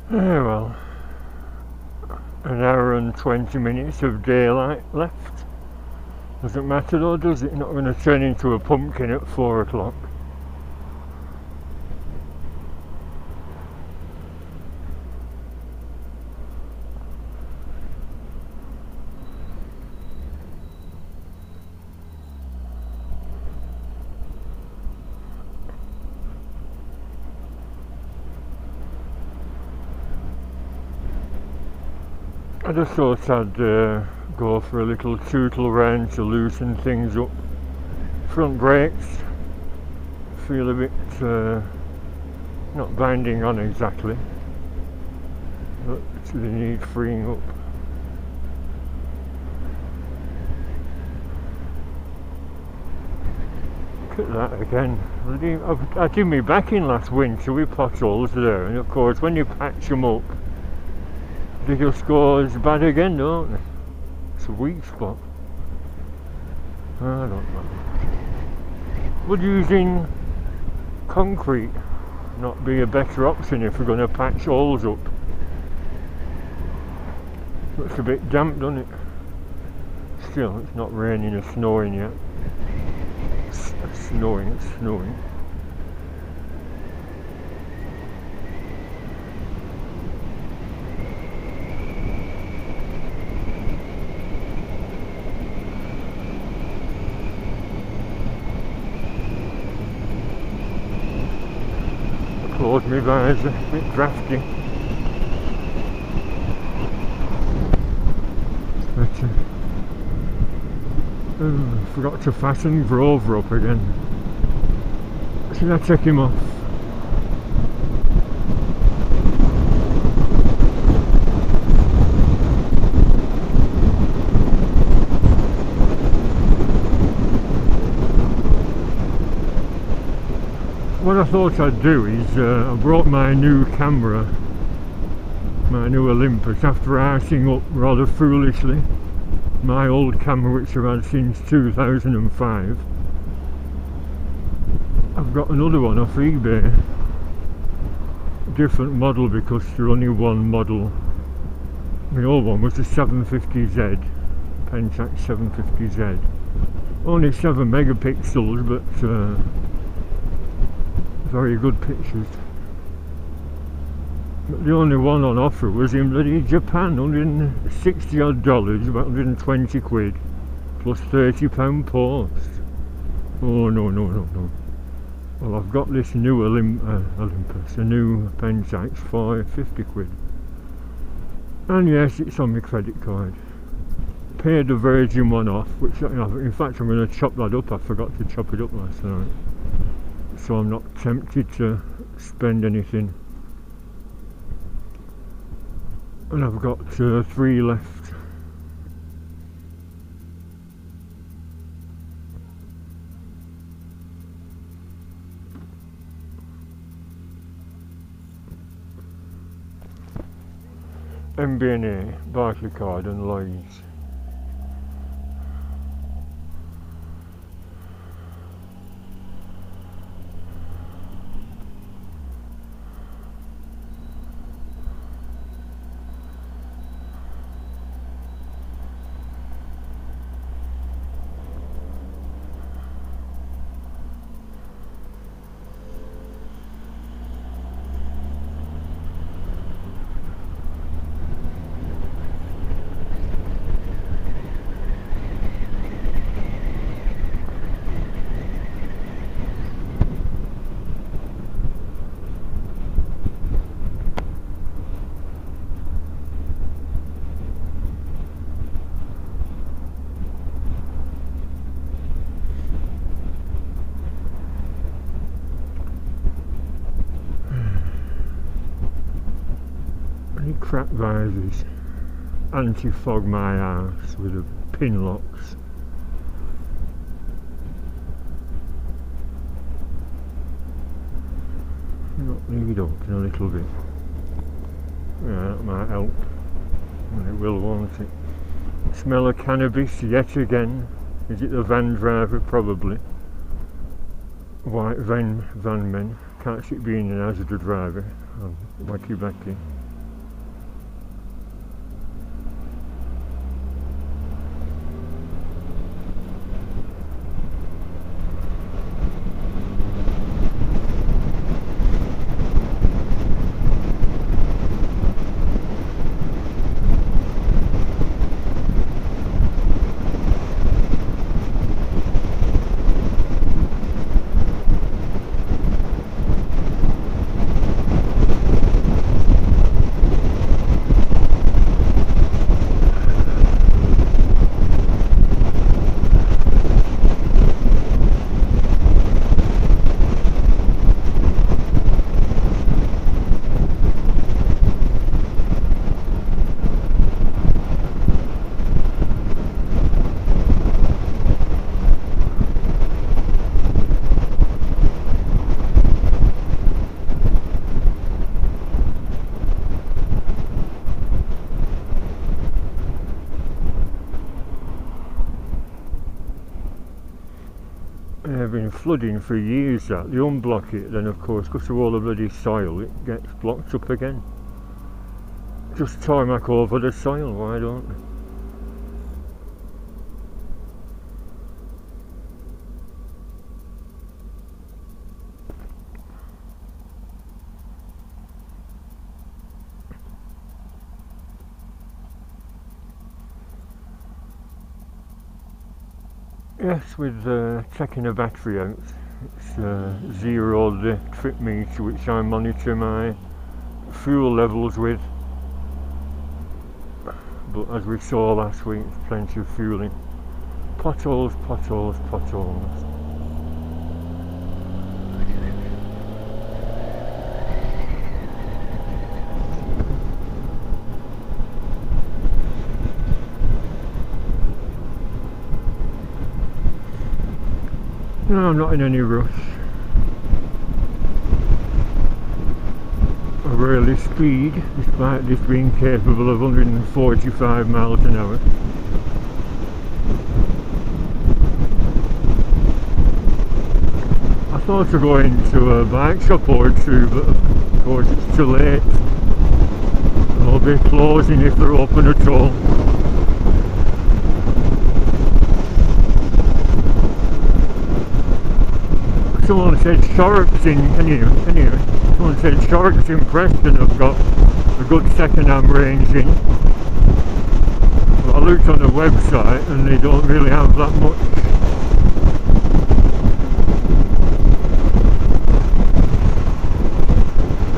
Yeah, well, an hour and 20 minutes of daylight left. Doesn't matter though, does it? Not going to turn into a pumpkin at 4 o'clock. I just thought I'd go for a little tootle round to loosen things up. Front brakes feel a bit not binding on exactly, but they need freeing up. Look at that again. I did me back in last winter with potholes there, and of course when you patch them up they just go as bad again, don't they? It's a weak spot. I don't know. Would using concrete not be a better option if we're going to patch holes up? Looks a bit damp, doesn't it? Still, it's not raining or snowing yet. It's snowing. Close my visor, a bit drafty. But, forgot to fasten Grover up again. Should I take him off? What I thought I'd do is I brought my new camera, my new Olympus, after icing up rather foolishly my old camera which I've had since 2005. I've got another one off eBay, different model because there's only one model. My old one was the 750Z, Pentax 750Z. Only 7 megapixels, but very good pictures. But the only one on offer was in bloody Japan, $160 odd, about 120 quid, plus £30 post. Oh no. Well, I've got this new Olympus, a new Pentax for 50 quid. And yes, it's on my credit card. Paid the Virgin one off, which, in fact, I'm going to chop that up. I forgot to chop it up last night, so I'm not tempted to spend anything. And I've got 3 left. MBNA, Barclaycard and Lloyds. Crap visors, anti-fog my arse with the pin locks. Not need up in a little bit. Yeah, that might help. And it will, won't it? Smell of cannabis yet again. Is it the van driver? Probably. White van men. Can't see it being an hazard driver. Wacky backy. flooding for years that. They unblock it, then of course, because of all the bloody soil, it gets blocked up again. Just tarmac over the soil, why don't they? Yes, with checking the battery out, it's zeroed the trip meter which I monitor my fuel levels with. But as we saw last week, plenty of fueling. Potholes, potholes, potholes. No, I'm not in any rush. I rarely speed, despite this being capable of 145 miles an hour. I thought of going to a bike shop or two, but of course it's too late. They'll be closing if they're open at all. Someone said Sharks in, can you? Someone said Sharks in Preston have got a good second-hand range in. But I looked on the website and they don't really have that much.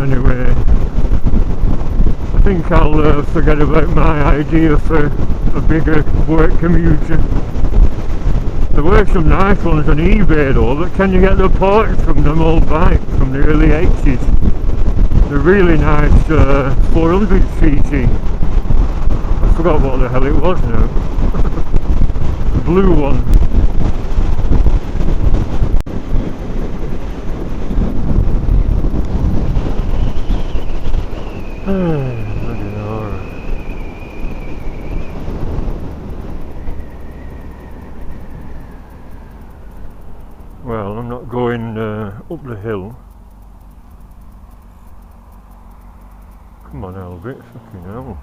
Anyway, I think I'll forget about my idea for a bigger work commuter. There were some nice ones on eBay though, but can you get the parts from them old bikes from the early 80s? They're really nice 400cc. I forgot what the hell it was now. The blue one. Well, I'm not going up the hill. Come on, Albert, fucking hell.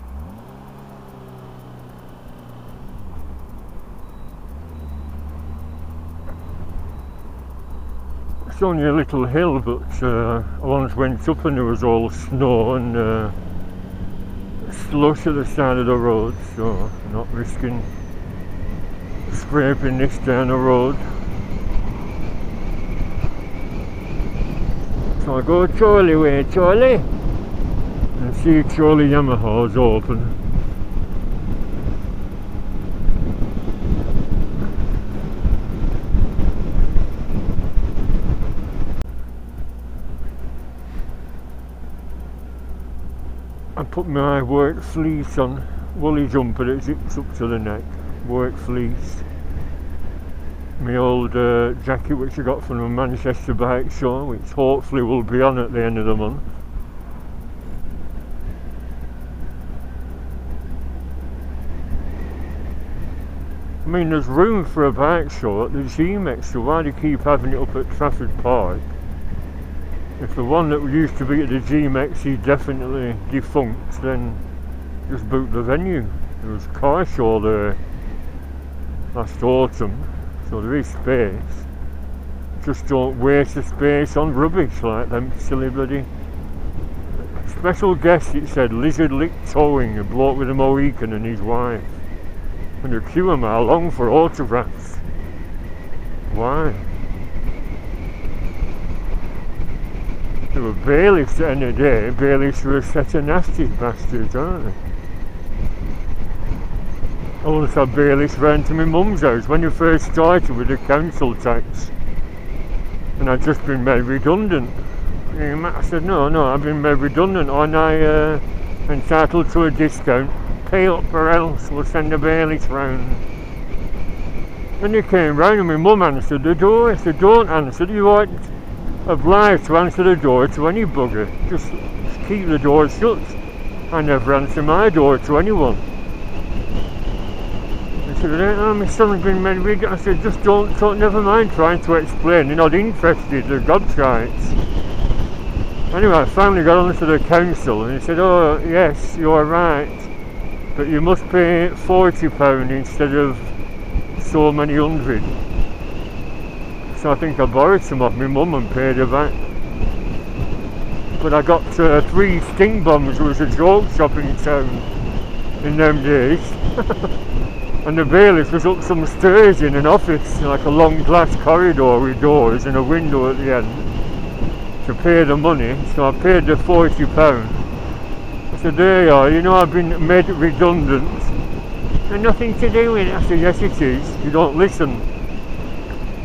It's only a little hill, but I once went up and there was all snow and slush at the side of the road, so I'm not risking scraping this down the road. So I go Charlie way, Charlie, and see Charlie Yamaha's open. I put my work fleece on, woolly jumper that zips up to the neck, work fleece. My old jacket which I got from the Manchester bike show, which hopefully will be on at the end of the month. I mean, there's room for a bike show at the G-Mex, so why do you keep having it up at Trafford Park? If the one that used to be at the G-Mex is definitely defunct, then just boot the venue. There was a car show there last autumn. So there is space, just don't waste the space on rubbish like them silly bloody. Special guest, it said, Lizard Lick Towing, a bloke with a Mohican and his wife. And a queue a mile long for autographs. Why? They were bailiffs at the end of the day. Bailiffs were a set of nasty bastards, aren't they? I once had bailiffs round to my mum's house when you first started with the council tax, and I'd just been made redundant. I said, no, I've been made redundant, aren't I entitled to a discount? Pay up or else we'll send the bailiffs round. And they came round and my mum answered the door. I said, don't answer, you aren't obliged to answer the door to any bugger, just keep the door shut. I never answer my door to anyone. said, oh, my son's been made. I said, just don't, never mind trying to explain. You're not interested, the gobshites. Anyway, I finally got on to the council and he said, oh, yes, you are right. But you must pay £40 instead of so many hundred. So I think I borrowed some off my mum and paid her back. But I got 3 sting bombs. There was a joke shop in town in them days. And the bailiff was up some stairs in an office, like a long glass corridor with doors and a window at the end, to pay the money. So I paid the £40. I said, there you are, you know I've been made redundant. And nothing to do with it. I said, yes it is, you don't listen.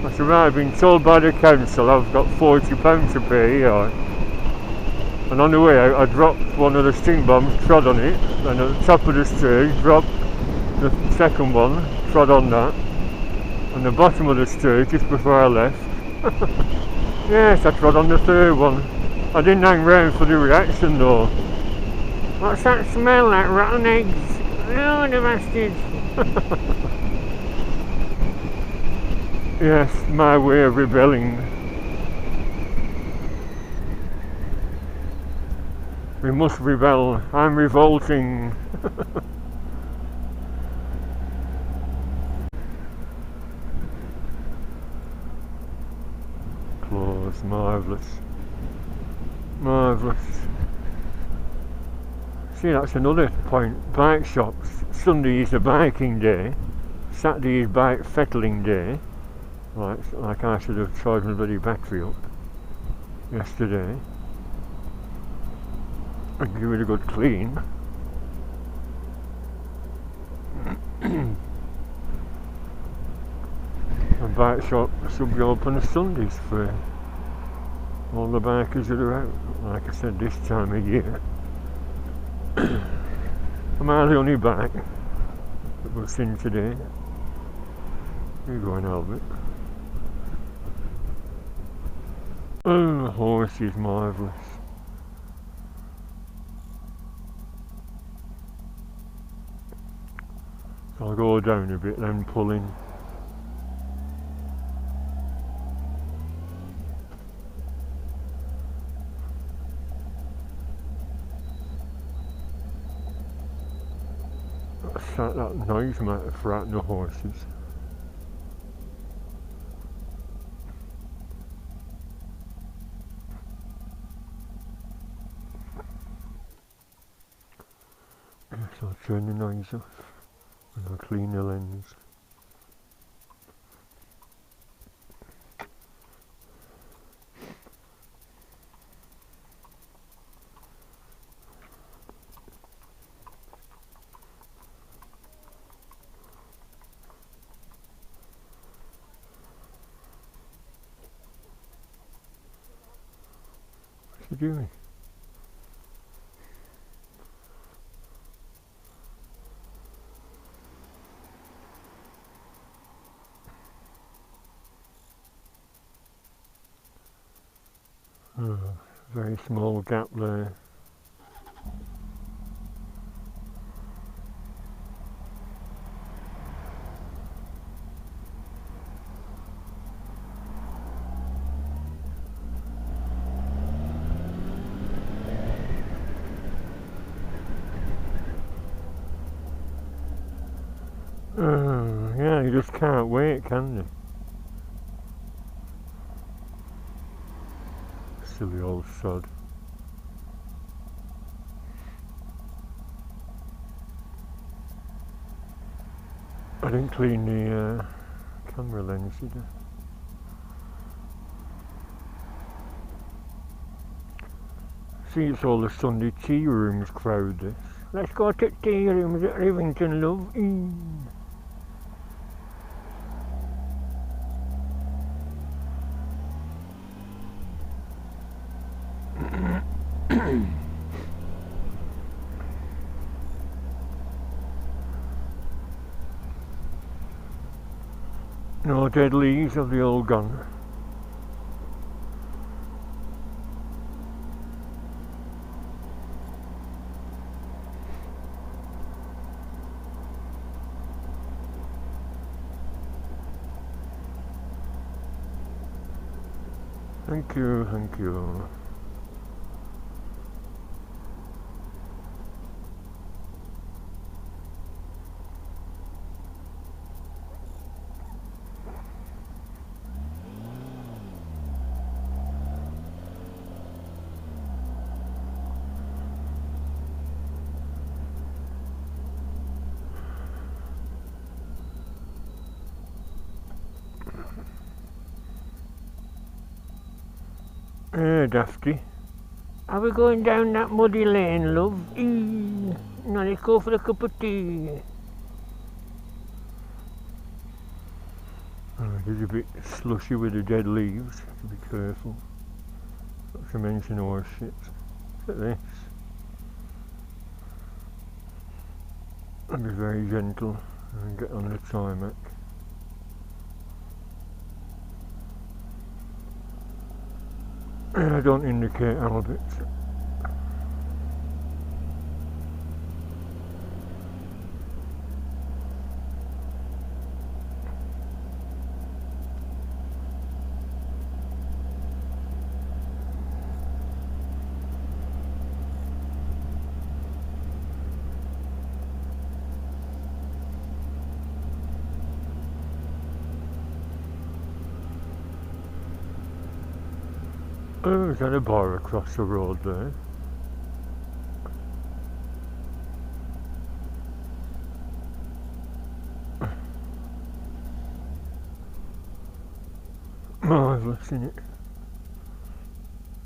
I said, right, I've been told by the council I've got £40 to pay here. And on the way out I dropped one of the sting bombs, trod on it, and at the top of the stairs dropped the second one, trod on that, and the bottom of the stairs just before I left. Yes, I trod on the third one. I didn't hang round for the reaction though. What's that smell, like rotten eggs? Oh, the bastards. Yes, my way of rebelling. We must rebel. I'm revolting. Claws, marvellous. Marvellous. See, that's another point. Bike shops. Sunday is a biking day. Saturday is bike fettling day. Like I should have charged my bloody battery up yesterday and give it a good clean. And bike shop should be open on Sundays for all the bikers that are out. Like I said, this time of year. I'm hardly only back that was in today. You go and help it. Oh, the horse is marvellous. So I'll go down a bit, then pull in. That noise might have frightened the horses. So I'll turn the noise off and I'll clean the lens. What's he doing? Oh, very small gap there. Yeah, you just can't wait, can you? Silly old sod. I didn't clean the camera lens, did I? See, it's all the Sunday tea rooms crowd this. Let's go to tea rooms at Rivington, love. No dead leaves, have they all gone? Thank you, thank you. Dafty. Are we going down that muddy lane, love? Now let's go for a cup of tea. It is a bit slushy with the dead leaves, so be careful. Not to mention horse shit. Look at this. I'll be very gentle and get on the tarmac. And I don't indicate Albert. Oh, is that a bar across the road there? Marvellous, isn't it?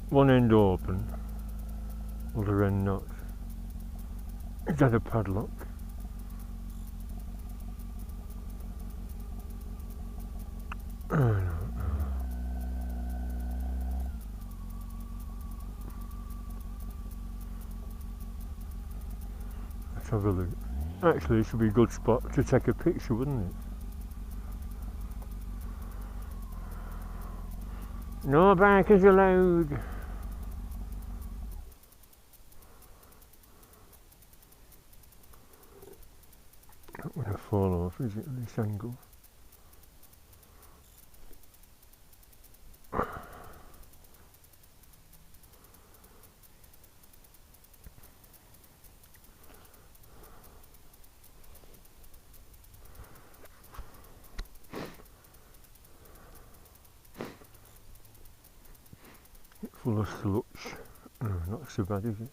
One end open, other end not. Is that a padlock? I don't know. Let's have a look. Actually, this would be a good spot to take a picture, wouldn't it? No bikers allowed. Not going to fall off, is it, at this angle? Full of sludge. Not so bad, is it?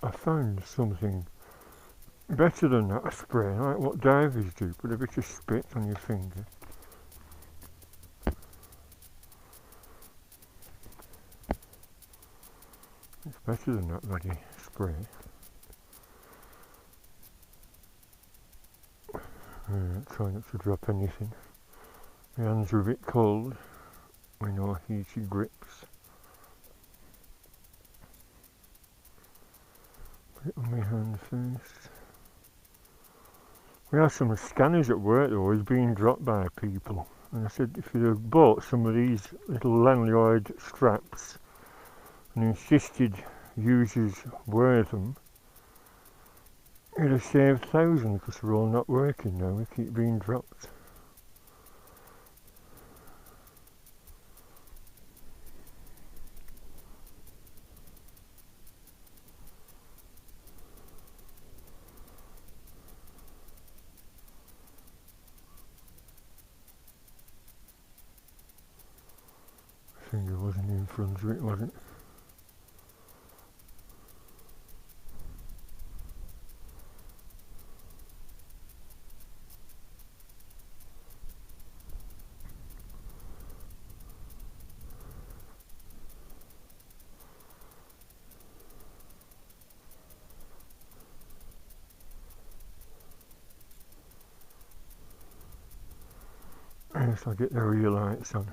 I found something better than that spray, like what divers do, put a bit of spit on your finger. It's better than that bloody spray. Try not to drop anything. My hands are a bit cold with no heated grips. Put it on my hand first. We have some scanners at work though, is being dropped by people. And I said if you'd have bought some of these little lanyard straps and insisted users wear them, you'd have saved thousands because they're all not working now, they keep being dropped. Finger wasn't in front of it, was it? Yes, I'll get the real lights on.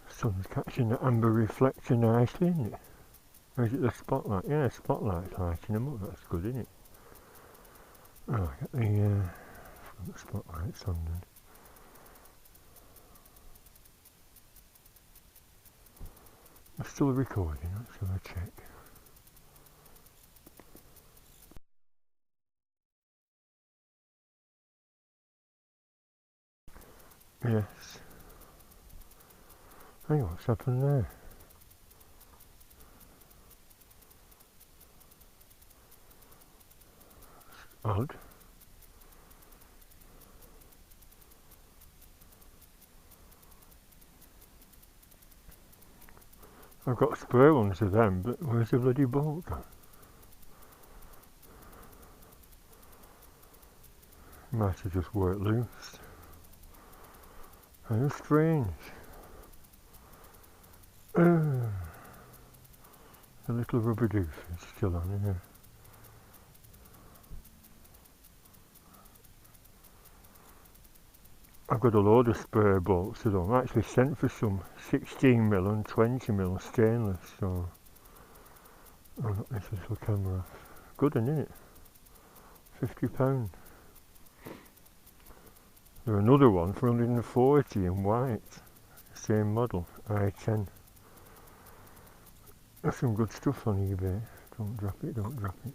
Sun's catching the amber reflector nicely, isn't it? Or is it the spotlight? Yeah, spotlight's lighting them up, that's good, isn't it? Oh, get the front spotlights on then. I'm still recording, let's have a check. Yes. Hey, what's happened there? Odd. I've got spare ones of them, but where's the bloody bolt gone? Might have just worked loose. How strange. The little rubber doof is still on here. I've got a load of spare bolts at home. I actually sent for some 16mm and 20mm stainless, so I've got this little camera. Good one, isn't it? £50. There's another one for 140 in white. Same model, I-10. There's some good stuff on eBay. Don't drop it, don't drop it.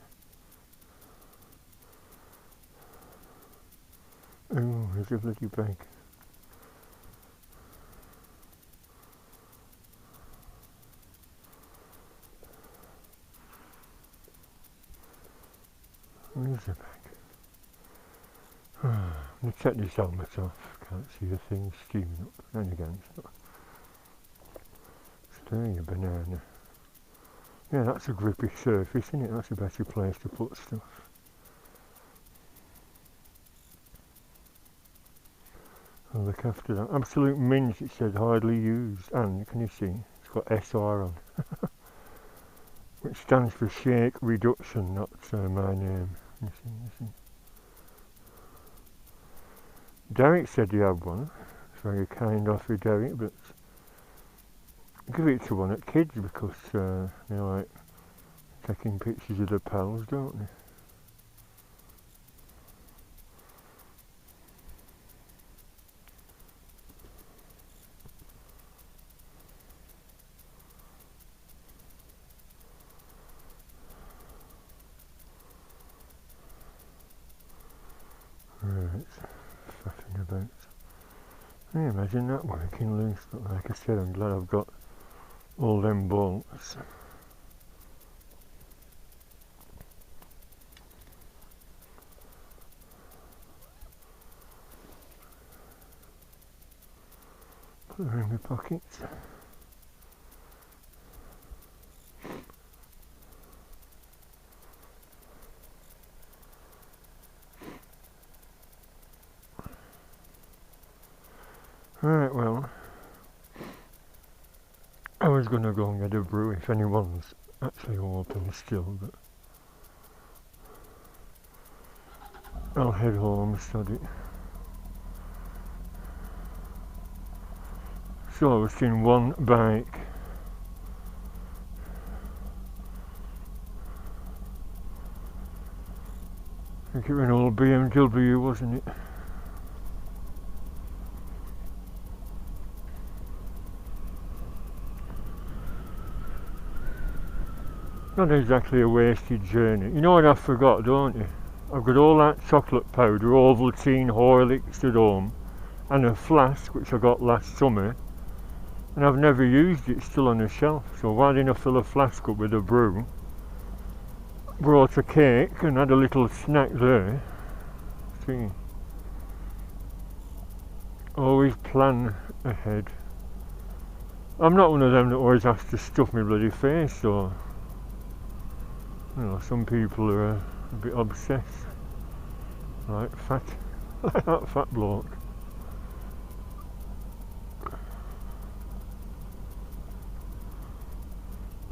Oh, here's a bloody bag. Where's the bag? I'm going to take this helmet off. Can't see the thing steaming up. And again, it's not. Stirring a banana. Yeah, that's a grippy surface, isn't it? That's a better place to put stuff. I'll look after that. Absolute mint, it said, hardly used. And, can you see? It's got SR on. Which stands for shake reduction, not my name. You see. Derek said he had one. It's very kind of you, Derek, but give it to one at kids because they like taking pictures of their pals, don't they? Right, faffing about. Can you imagine that working loose? But like I said, I'm glad I've got all them bolts. Put them in my pockets. Right, well, I was going to go and get a brew if anyone's actually open still, but I'll head home, study. So I've seen one bike. I think it was an old BMW, wasn't it? Not exactly a wasted journey. You know what I forgot, don't you? I've got all that chocolate powder, Ovaltine, Horlicks at home, and a flask which I got last summer, and I've never used it, still on the shelf. So why didn't I fill a flask up with a brew? Brought a cake and had a little snack there. See, always plan ahead. I'm not one of them that always has to stuff my bloody face, so you know, some people are a bit obsessed, like fat, like that fat bloke.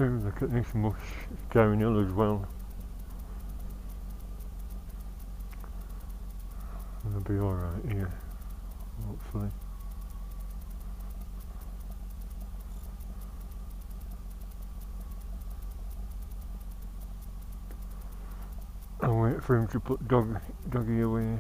Oh, look at this mush, it's downhill as well. It'll be alright here, hopefully. I'll wait for him to put doggy away.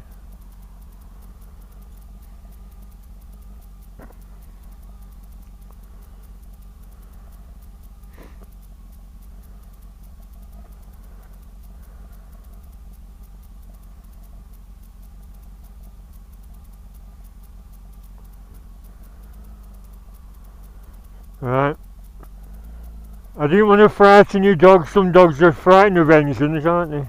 Right. I didn't want to frighten your dog. Some dogs are frightened of engines, aren't they?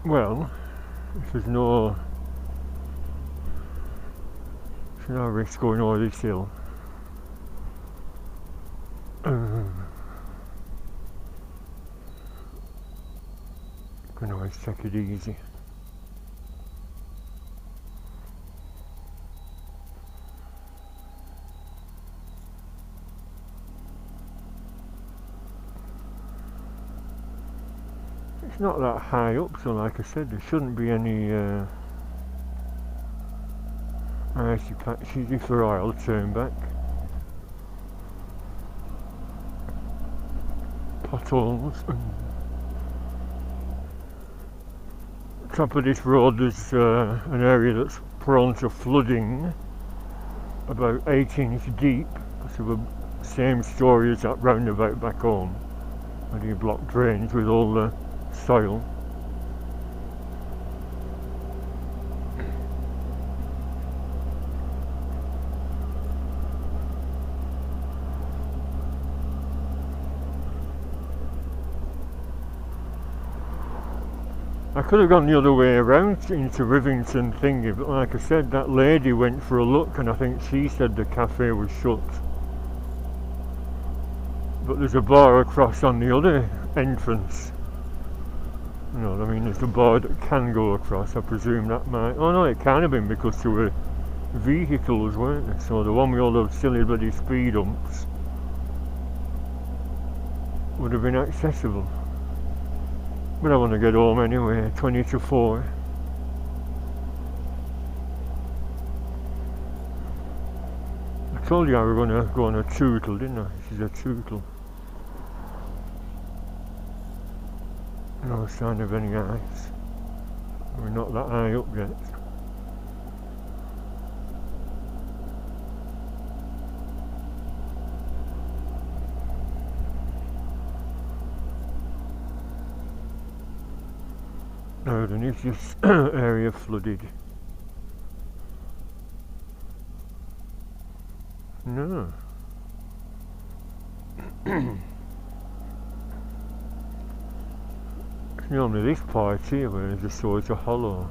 Well, if there's no risk going over this hill. Can always take it easy. It's not that high up, so like I said, there shouldn't be any icy patches if there are. I'll turn back. Potholes. Top of this road there's an area that's prone to flooding, about 18 inch deep. That's the same story as that roundabout back home, where you block drains with all the soil. I could have gone the other way around into Rivington thingy, but like I said, that lady went for a look and I think she said the cafe was shut. But there's a bar across on the other entrance. You know what I mean? There's a bar that can go across. I presume that might... Oh no, it can have been because there were vehicles, weren't there? So the one with all those silly bloody speed humps would have been accessible. But I want to get home anyway, 20 to 4. I told you I was going to go on a tootle, didn't I? This is a tootle. No sign of any ice. We're not that high up yet. Now then, is this area flooded? No. It's normally this part here where there's a sort of hollow.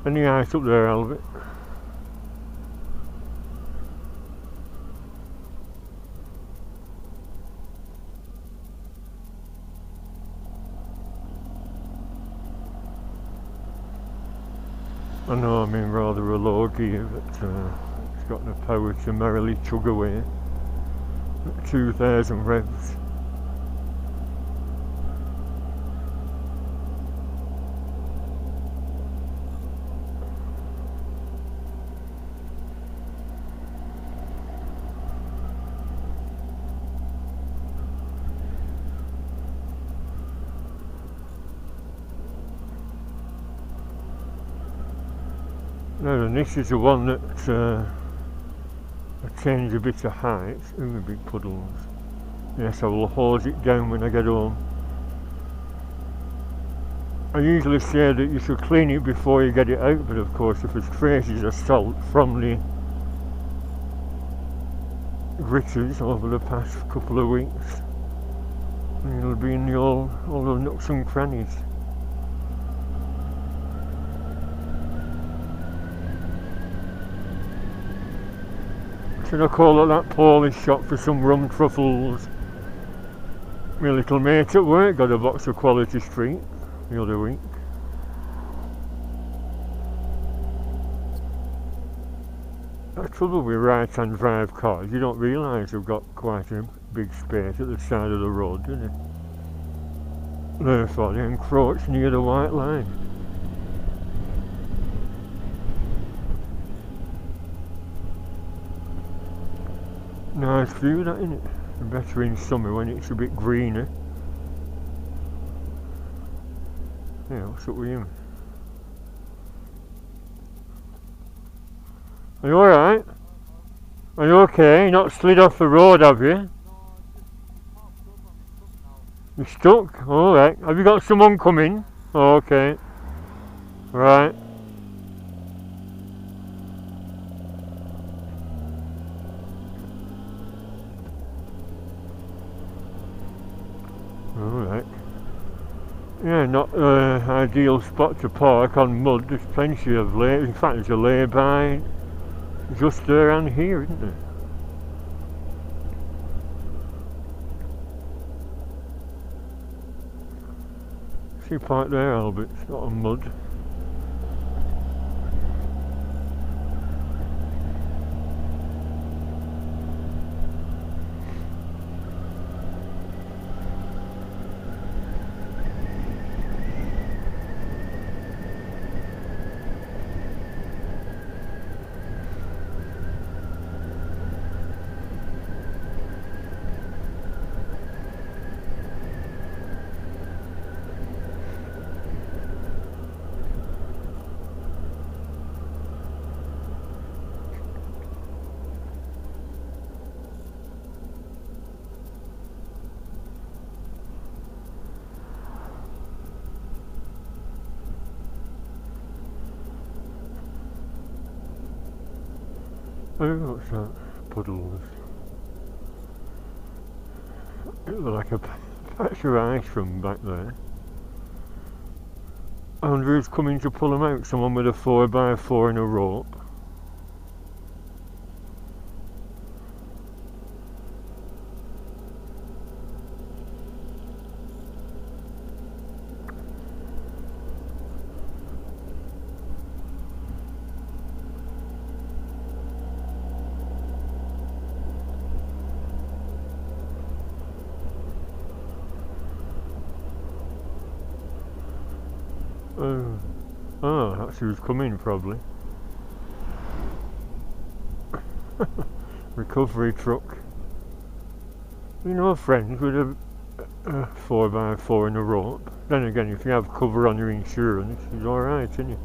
Any ice up there, Albert? I know I'm in rather a low gear, but it's got the power to merrily chug away at 2,000 revs. Now then, this is the one that attains a bit of height. Ooh, the big puddles. Yes, I will hose it down when I get home. I usually say that you should clean it before you get it out, but of course if there's traces of salt from the gritters over the past couple of weeks, it'll be in all the nooks and crannies. Should I call it that Polish shop for some rum truffles? My little mate at work got a box of Quality Street the other week. I trouble with right-hand drive cars, you don't realise they've got quite a big space at the side of the road, do they? Therefore they encroach near the white line. Nice view that, isn't it? Better in summer when it's a bit greener. Yeah, what's up with you? Are you alright? Are you okay? You're not slid off the road, have you? You're stuck? Alright. Have you got someone coming? Oh, okay. Right. Alright. Yeah, not ideal spot to park on mud. There's plenty of lay. In fact, there's a lay-by just around here, isn't there? See, park there, Albert. It's not on mud. Oh, what's that? Puddles. It looked like a patch of ice from back there. I wonder who's coming to pull them out. Someone with a 4x4 and a rope. Oh, that's who's coming, probably. Recovery truck. You know, friends with a 4x4 and a rope. Then again, if you have cover on your insurance, it's alright, isn't it?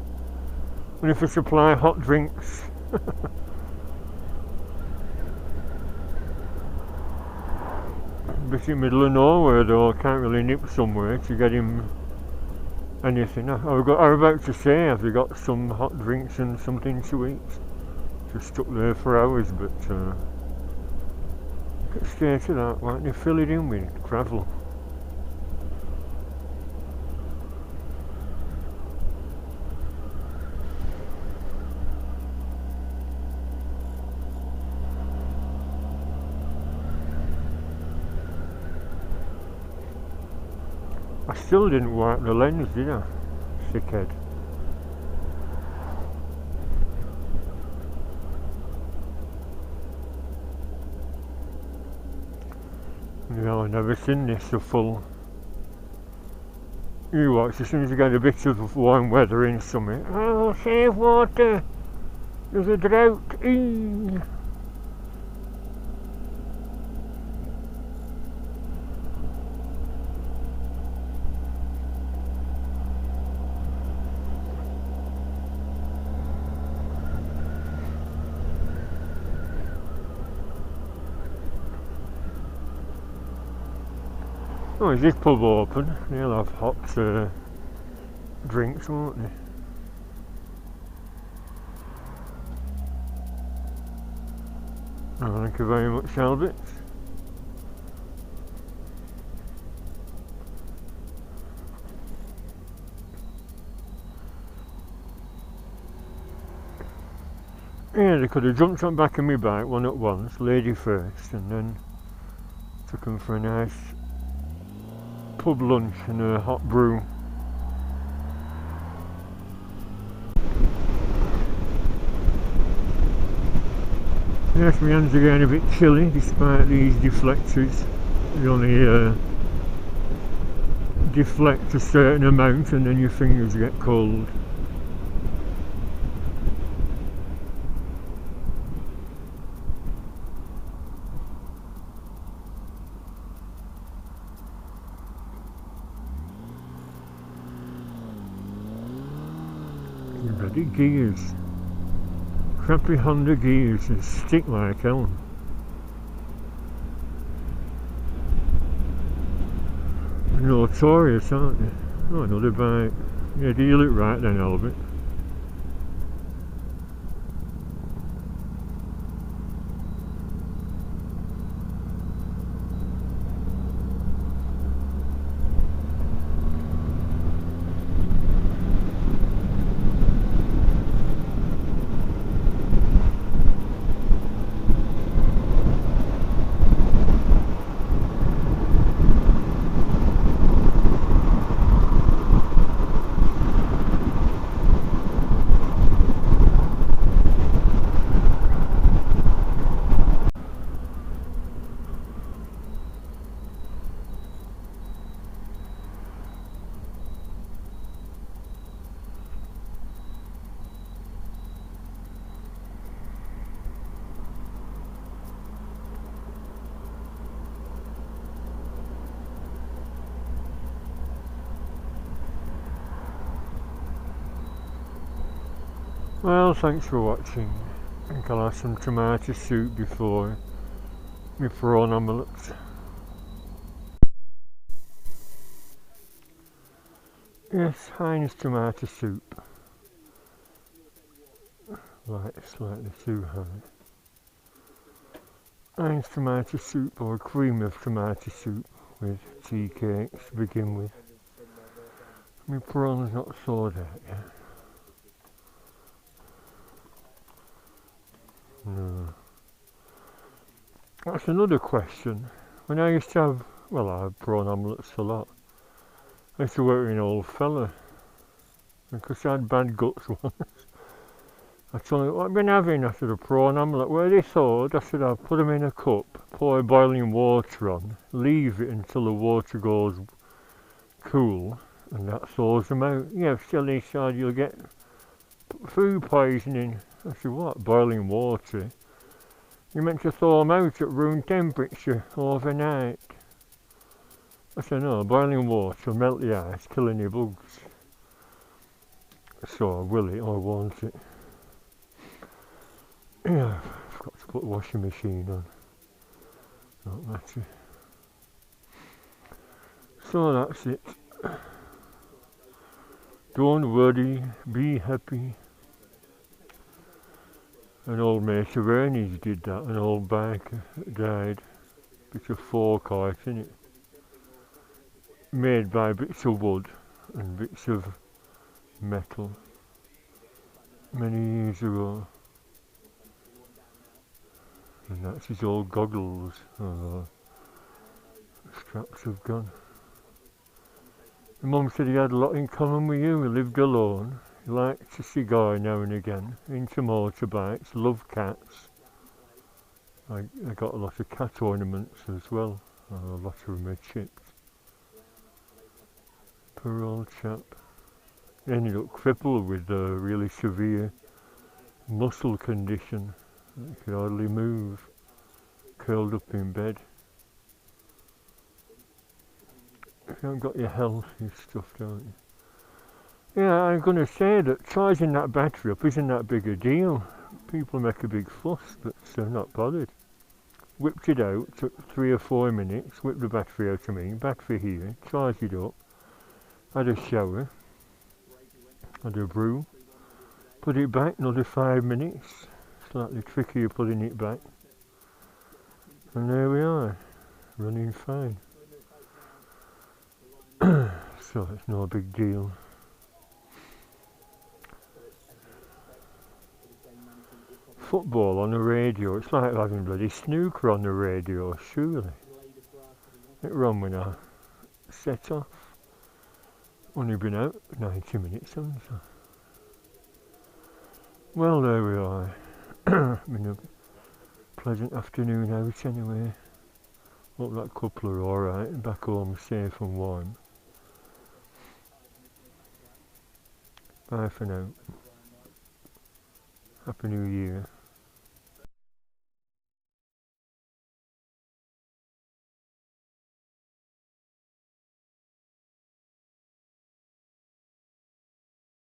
And if you supply hot drinks. Bit in the middle of nowhere though, can't really nip somewhere to get him anything. I was about to say, have you got some hot drinks and something to eat? Just stuck there for hours, but get straight to that. Why don't you fill it in with gravel? I still didn't wipe the lens, did I? Sickhead. Yeah, I've never seen this so full. You watch, as soon as you get a bit of warm weather in summer, oh, save water! There's a drought! Eee. Oh, is this pub open? They'll have hot drinks, won't they? Oh, thank you very much, Albert. Yeah, they could have jumped on back of my bike, one at once, lady first, and then took them for a nice pub lunch and a hot brew. Yes, my hands are getting a bit chilly despite these deflectors. They only deflect a certain amount and then your fingers get cold. Bloody gears. Crappy Honda gears that stick like hell. Notorious, aren't they? Oh, another bike. Yeah, deal it right then, Albert. Well, thanks for watching. I think I'll have some tomato soup before my prawn omelette. Yes, Heinz tomato soup. Slightly too high. Heinz tomato soup or cream of tomato soup with tea cakes to begin with. My prawn's not thawed out yet. No. That's another question. When I used to have, well, I had prawn omelettes a lot. I used to work with an old fella. Because I had bad guts once. I told him, what have you been having? I said, a prawn omelette. Where are they thawed? I said, I'll put them in a cup, pour boiling water on, leave it until the water goes cool, and that thaws them out. Yeah, silly side, you'll get food poisoning. I said, what? Boiling water? You're meant to thaw them out at room temperature overnight. I said, no, boiling water, melt the ice, kill any bugs. So, will it or won't it? Yeah, I've got to put the washing machine on. Not matter. So that's it. Don't worry, be happy. An old mate of Ernie's did that, an old biker died. Bit of forecourt in it. Made by bits of wood and bits of metal. Many years ago. And that's his old goggles. Oh, the straps have gone. My mum said he had a lot in common with you. He lived alone. He liked a cigar now and again. Into motorbikes. Loved cats. I got a lot of cat ornaments as well. A lot of them are chipped. Poor old chap. He ended up crippled with a really severe muscle condition. He could hardly move. Curled up in bed. If you haven't got your health, you're stuffed, aren't you? Yeah, I'm going to say that charging that battery up isn't that big a deal. People make a big fuss, but they're not bothered. Whipped it out, took 3 or 4 minutes, whipped the battery out of me, battery here, charged it up, had a shower, had a brew, put it back, another 5 minutes, slightly trickier putting it back, and there we are, running fine. So it's no big deal. Football on the radio, it's like having bloody snooker on the radio, surely. It ran when I set off. Only been out 90 minutes, haven't I? Well, there we are. I'm in a pleasant afternoon out anyway. Hope that couple are alright, back home safe and warm. Bye for now. Happy New Year.